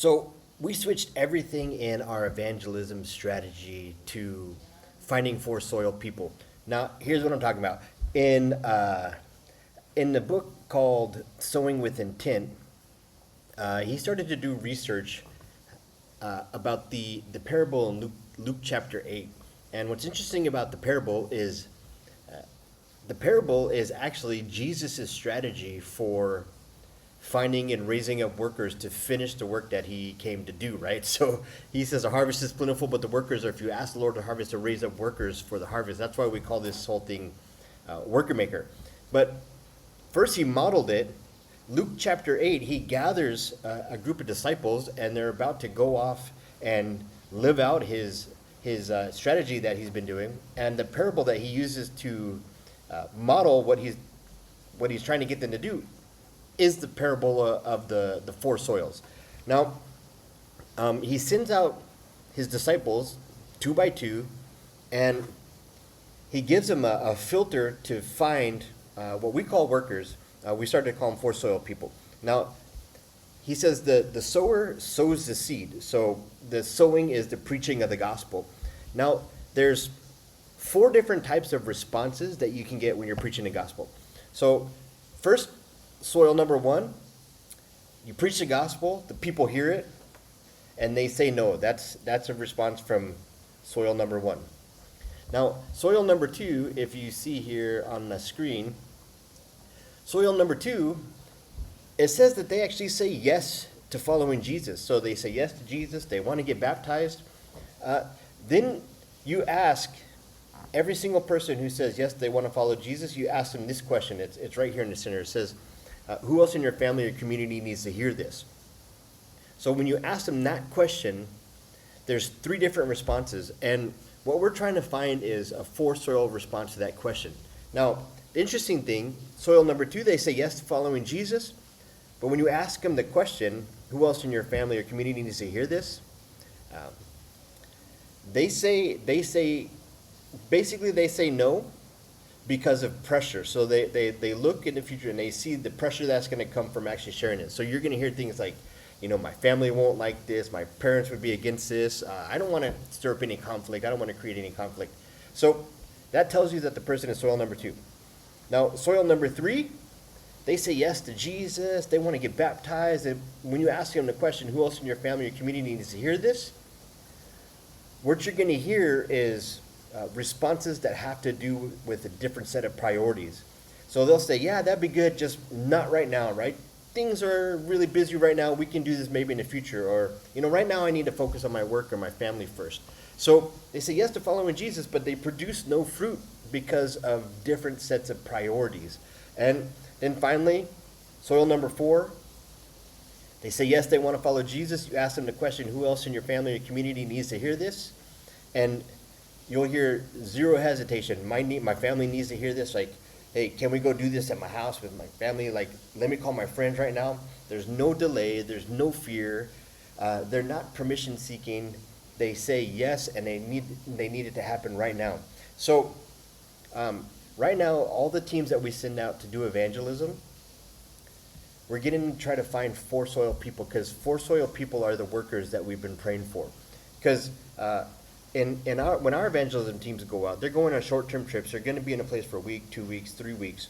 So we switched everything in our evangelism strategy to finding for soil people. Now, here's what I'm talking about. In the book called Sowing with Intent, he started to do research about the parable in Luke chapter 8. And what's interesting about the parable is actually Jesus' strategy for finding and raising up workers to finish the work that he came to do, right? So he says the harvest is plentiful, but the workers are few. Ask the Lord to harvest to raise up workers for the harvest. That's why we call this whole thing worker maker. But first he modeled it. Luke chapter 8, he gathers a group of disciples, and they're about to go off and live out his strategy that he's been doing. And the parable that he uses to model what he's trying to get them to do is the parable of the four soils. Now, he sends out his disciples two by two, and he gives them a filter to find what we call workers. We started to call them four soil people. Now, he says the sower sows the seed. So the sowing is the preaching of the gospel. Now, there's four different types of responses that you can get when you're preaching the gospel. So first, soil number one, you preach the gospel, the people hear it, and they say no. That's a response from soil number one. Now, soil number two, if you see here on the screen, soil number two, it says that they actually say yes to following Jesus. So they say yes to Jesus, they want to get baptized. Then you ask every single person who says yes, they want to follow Jesus, you ask them this question. It's right here in the center. It says, who else in your family or community needs to hear this? So when you ask them that question, there's three different responses. And what we're trying to find is a four soil response to that question. Now, the interesting thing, soil number two, they say yes to following Jesus. But when you ask them the question, who else in your family or community needs to hear this? They say no because of pressure. So they look in the future and they see the pressure that's going to come from actually sharing it. So you're going to hear things like, my family won't like this, my parents would be against this, I don't want to stir up any conflict, I don't want to create any conflict. So that tells you that the person is soil number two. Now, soil number three, they say yes to Jesus, they want to get baptized. And when you ask them the question, who else in your family or community needs to hear this? What you're going to hear is responses that have to do with a different set of priorities. So they'll say, yeah, that'd be good, just not right now, right? Things are really busy right now. We can do this maybe in the future. Or, right now I need to focus on my work or my family first. So they say yes to following Jesus, but they produce no fruit because of different sets of priorities. And then finally, soil number four, they say yes, they want to follow Jesus. You ask them the question, who else in your family or community needs to hear this? And you'll hear zero hesitation. My family needs to hear this. Like, hey, can we go do this at my house with my family? Like, let me call my friends right now. There's no delay. There's no fear. They're not permission seeking. They say yes, and they need it to happen right now. So right now, all the teams that we send out to do evangelism, we're getting to try to find four soil people, because four soil people are the workers that we've been praying for. Because when our evangelism teams go out, they're going on short-term trips. They're going to be in a place for a week, 2 weeks, 3 weeks.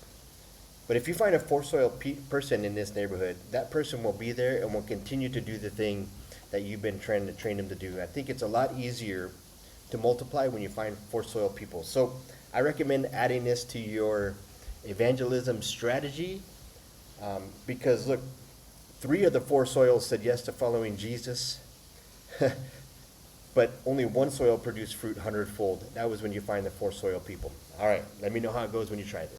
But if you find a four soil person in this neighborhood, that person will be there and will continue to do the thing that you've been trying to train them to do. I think it's a lot easier to multiply when you find four soil people. So I recommend adding this to your evangelism strategy, because look, 3 of the 4 soils said yes to following Jesus. But only 1 soil produced fruit 100-fold. That was when you find the 4 soil people. All right, let me know how it goes when you try this.